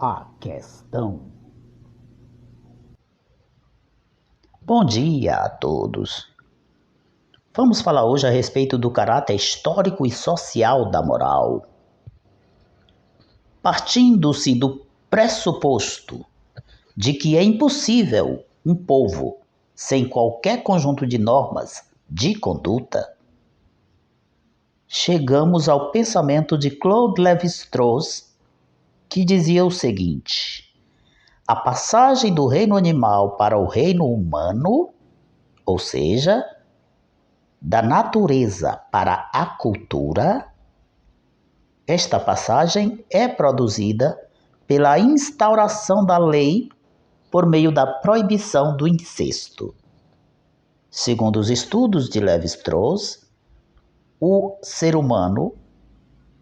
A questão. Bom dia a todos. Vamos falar hoje a respeito do caráter histórico e social da moral. Partindo-se do pressuposto de que é impossível um povo sem qualquer conjunto de normas de conduta, chegamos ao pensamento de Claude Lévi-Strauss, que dizia o seguinte: a passagem do reino animal para o reino humano, ou seja, da natureza para a cultura, esta passagem é produzida pela instauração da lei por meio da proibição do incesto. Segundo os estudos de Lévi-Strauss, o ser humano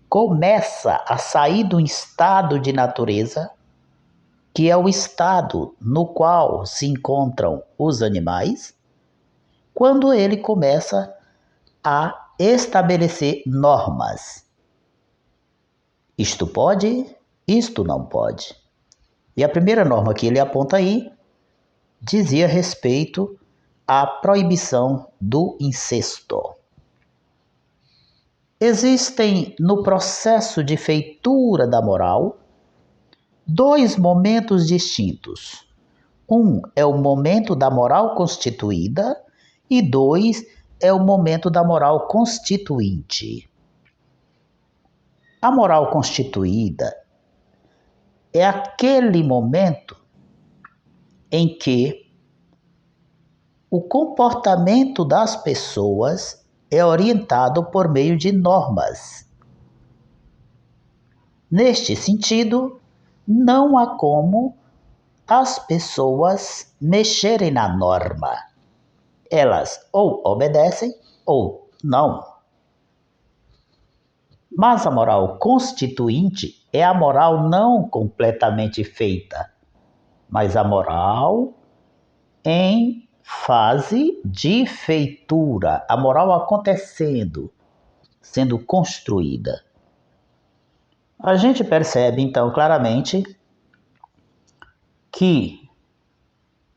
começa a sair do estado de natureza, que é o estado no qual se encontram os animais, quando ele começa a estabelecer normas. Isto pode, isto não pode. E a primeira norma que ele aponta aí dizia respeito à proibição do incesto. Existem no processo de feitura da moral dois momentos distintos. Um é o momento da moral constituída e dois é o momento da moral constituinte. A moral constituída é aquele momento em que o comportamento das pessoas é orientado por meio de normas. Neste sentido, não há como as pessoas mexerem na norma. Elas ou obedecem ou não. Mas a moral constituinte é a moral não completamente feita, mas a moral em fase de feitura, a moral acontecendo, sendo construída. A gente percebe então claramente que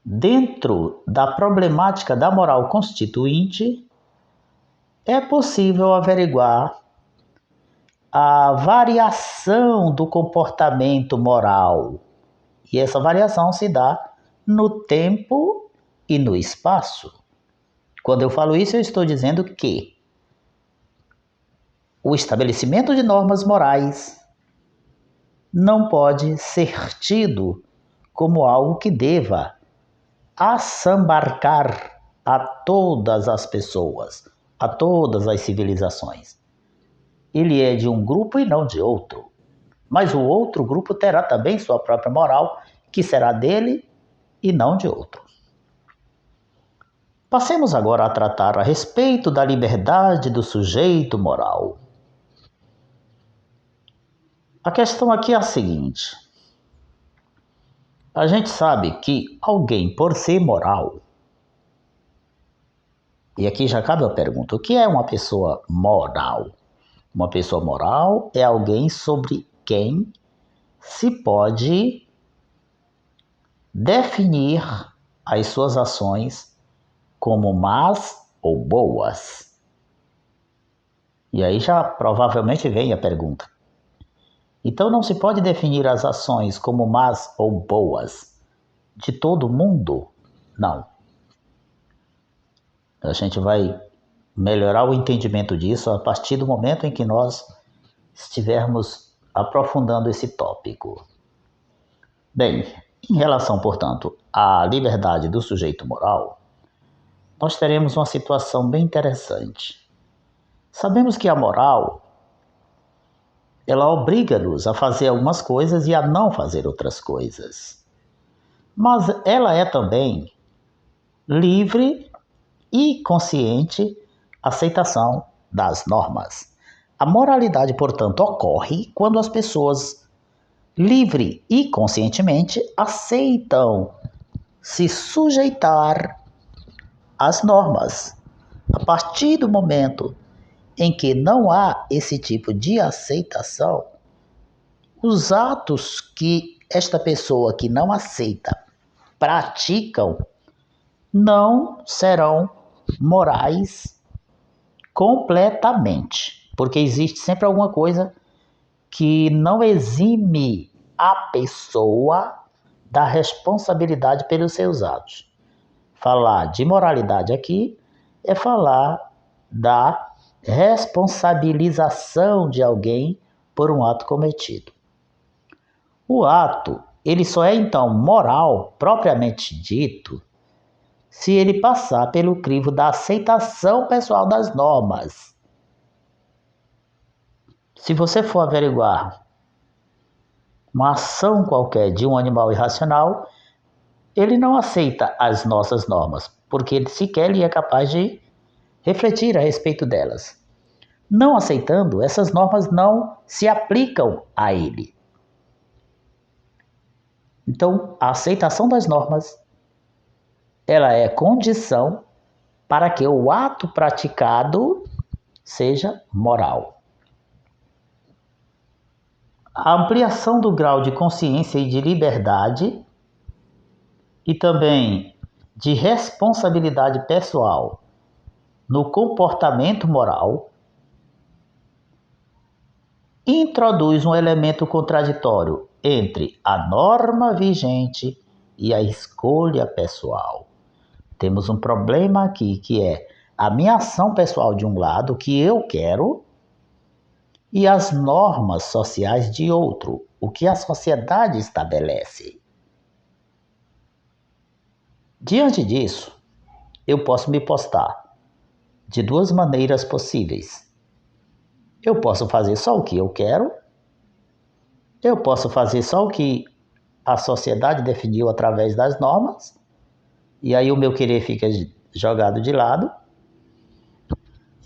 dentro da problemática da moral constituinte é possível averiguar a variação do comportamento moral. E essa variação se dá no tempo e no espaço. Quando eu falo isso, eu estou dizendo que o estabelecimento de normas morais não pode ser tido como algo que deva assambarcar a todas as pessoas, a todas as civilizações. Ele é de um grupo e não de outro. Mas o outro grupo terá também sua própria moral, que será dele e não de outro. Passemos agora a tratar a respeito da liberdade do sujeito moral. A questão aqui é a seguinte: a gente sabe que alguém, por ser moral, e aqui já cabe a pergunta, o que é uma pessoa moral? Uma pessoa moral é alguém sobre quem se pode definir as suas ações como más ou boas. E aí já provavelmente vem a pergunta. Então não se pode definir as ações como más ou boas de todo mundo? Não. A gente vai melhorar o entendimento disso a partir do momento em que nós estivermos aprofundando esse tópico. Bem, em relação, portanto, à liberdade do sujeito moral, nós teremos uma situação bem interessante. Sabemos que a moral, ela obriga-nos a fazer algumas coisas e a não fazer outras coisas. Mas ela é também livre e consciente aceitação das normas. A moralidade, portanto, ocorre quando as pessoas livre e conscientemente aceitam se sujeitar às normas. A partir do momento em que não há esse tipo de aceitação, os atos que esta pessoa que não aceita praticam, não serão morais completamente, porque existe sempre alguma coisa que não exime a pessoa da responsabilidade pelos seus atos. Falar de moralidade aqui é falar da responsabilização de alguém por um ato cometido. O ato, ele só é então moral, propriamente dito, se ele passar pelo crivo da aceitação pessoal das normas. Se você for averiguar uma ação qualquer de um animal irracional, ele não aceita as nossas normas, porque ele sequer ele é capaz de refletir a respeito delas. Não aceitando, essas normas não se aplicam a ele. Então, a aceitação das normas, ela é condição para que o ato praticado seja moral. A ampliação do grau de consciência e de liberdade e também de responsabilidade pessoal no comportamento moral introduz um elemento contraditório entre a norma vigente e a escolha pessoal. Temos um problema aqui que é a minha ação pessoal de um lado, que eu quero, e as normas sociais de outro, o que a sociedade estabelece. Diante disso, eu posso me postar de duas maneiras possíveis. Eu posso fazer só o que eu quero, eu posso fazer só o que a sociedade definiu através das normas, e aí o meu querer fica jogado de lado.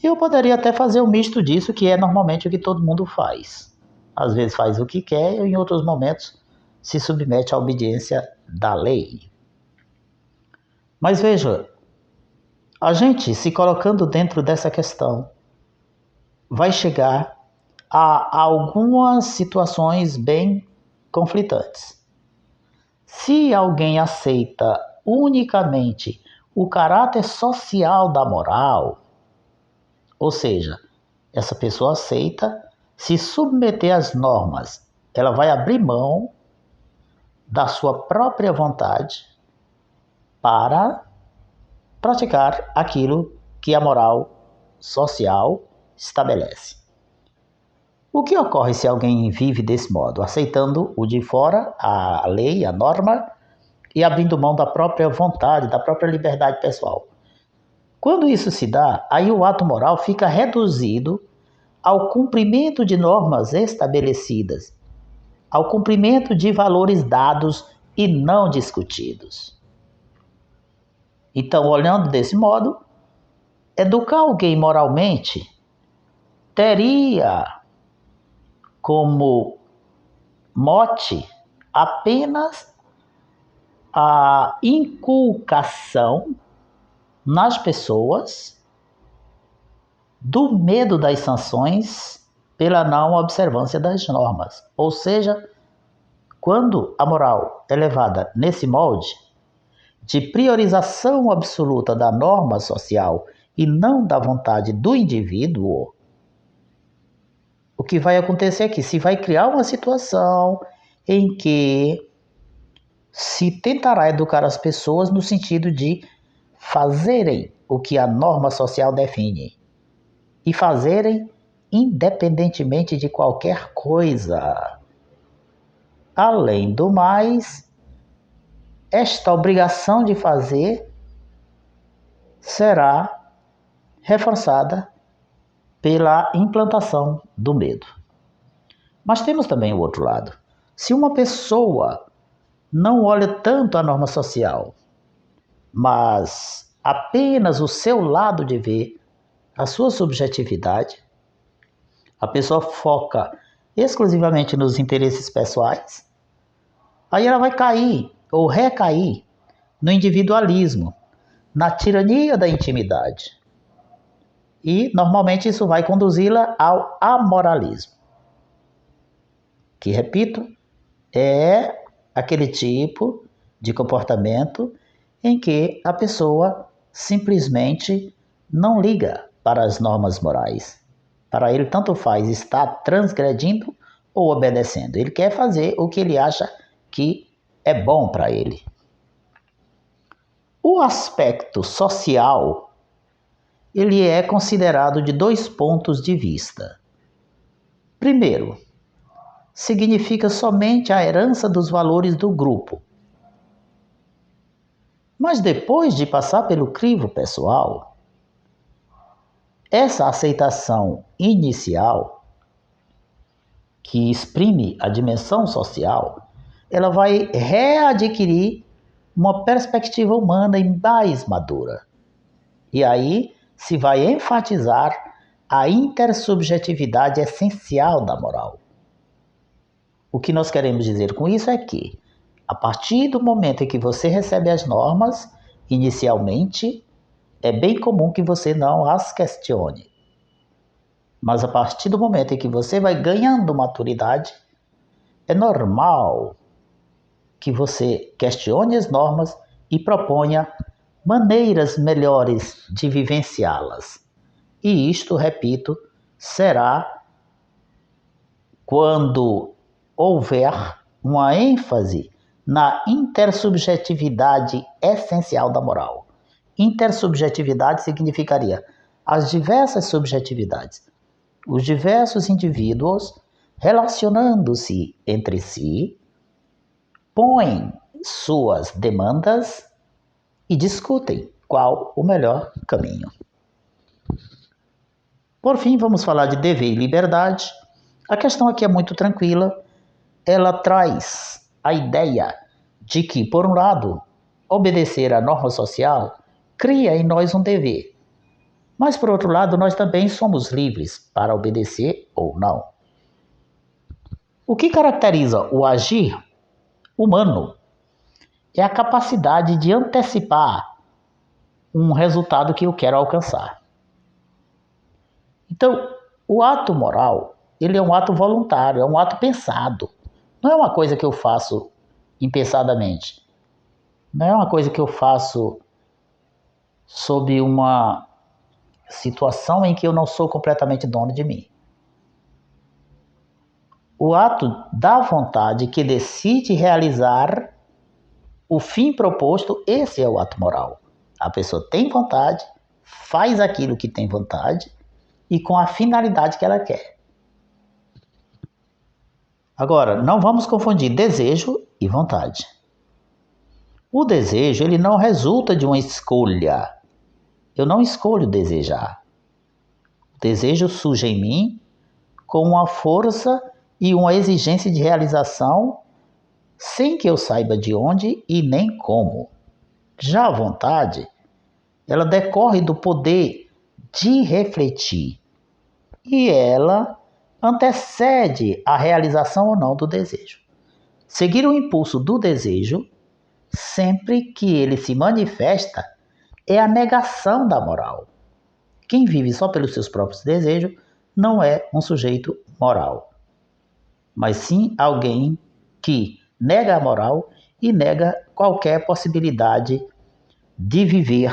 E eu poderia até fazer um misto disso, que é normalmente o que todo mundo faz. Às vezes faz o que quer e em outros momentos se submete à obediência da lei. Mas veja, a gente se colocando dentro dessa questão vai chegar a algumas situações bem conflitantes. Se alguém aceita unicamente o caráter social da moral, ou seja, essa pessoa aceita se submeter às normas, ela vai abrir mão da sua própria vontade para praticar aquilo que a moral social estabelece. O que ocorre se alguém vive desse modo, aceitando o de fora, a lei, a norma, e abrindo mão da própria vontade, da própria liberdade pessoal? Quando isso se dá, aí o ato moral fica reduzido ao cumprimento de normas estabelecidas, ao cumprimento de valores dados e não discutidos. Então, olhando desse modo, educar alguém moralmente teria como mote apenas a inculcação nas pessoas do medo das sanções pela não observância das normas. Ou seja, quando a moral é levada nesse molde de priorização absoluta da norma social e não da vontade do indivíduo, o que vai acontecer é que se vai criar uma situação em que se tentará educar as pessoas no sentido de fazerem o que a norma social define e fazerem independentemente de qualquer coisa. Além do mais, esta obrigação de fazer será reforçada pela implantação do medo. Mas temos também o outro lado. Se uma pessoa não olha tanto a norma social, mas apenas o seu lado de ver, a sua subjetividade, a pessoa foca exclusivamente nos interesses pessoais, aí ela vai cair ou recair no individualismo, na tirania da intimidade. E normalmente isso vai conduzi-la ao amoralismo, que, repito, é aquele tipo de comportamento em que a pessoa simplesmente não liga para as normas morais. Para ele, tanto faz estar transgredindo ou obedecendo. Ele quer fazer o que ele acha que é bom para ele. O aspecto social, ele é considerado de 2 pontos de vista. Primeiro, significa somente a herança dos valores do grupo. Mas depois de passar pelo crivo pessoal, essa aceitação inicial, que exprime a dimensão social, ela vai readquirir uma perspectiva humana e mais madura. E aí se vai enfatizar a intersubjetividade essencial da moral. O que nós queremos dizer com isso é que, a partir do momento em que você recebe as normas, inicialmente, é bem comum que você não as questione. Mas a partir do momento em que você vai ganhando maturidade, é normal que você questione as normas e proponha maneiras melhores de vivenciá-las. E isto, repito, será quando houver uma ênfase na intersubjetividade essencial da moral. Intersubjetividade significaria as diversas subjetividades, os diversos indivíduos relacionando-se entre si, põem suas demandas e discutem qual o melhor caminho. Por fim, vamos falar de dever e liberdade. A questão aqui é muito tranquila. Ela traz a ideia de que, por um lado, obedecer à norma social cria em nós um dever. Mas, por outro lado, nós também somos livres para obedecer ou não. O que caracteriza o agir humano é a capacidade de antecipar um resultado que eu quero alcançar. Então, o ato moral, ele é um ato voluntário, é um ato pensado. Não é uma coisa que eu faço impensadamente. Não é uma coisa que eu faço sob uma situação em que eu não sou completamente dono de mim. O ato da vontade que decide realizar o fim proposto, esse é o ato moral. A pessoa tem vontade, faz aquilo que tem vontade e com a finalidade que ela quer. Agora, não vamos confundir desejo e vontade. O desejo, ele não resulta de uma escolha. Eu não escolho desejar. O desejo surge em mim com uma força e uma exigência de realização sem que eu saiba de onde e nem como. Já a vontade, ela decorre do poder de refletir e ela antecede a realização ou não do desejo. Seguir o impulso do desejo, sempre que ele se manifesta, é a negação da moral. Quem vive só pelos seus próprios desejos não é um sujeito moral, mas sim alguém que nega a moral e nega qualquer possibilidade de viver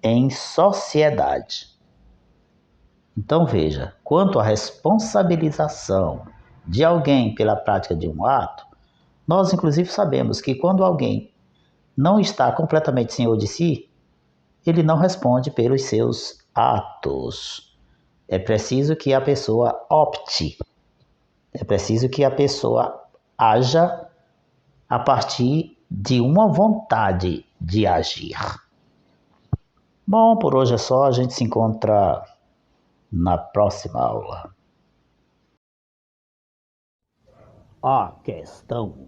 em sociedade. Então veja, quanto à responsabilização de alguém pela prática de um ato, nós inclusive sabemos que quando alguém não está completamente senhor de si, ele não responde pelos seus atos. É preciso que a pessoa opte, é preciso que a pessoa haja a partir de uma vontade de agir. Bom, por hoje é só, a gente se encontra na próxima aula. A questão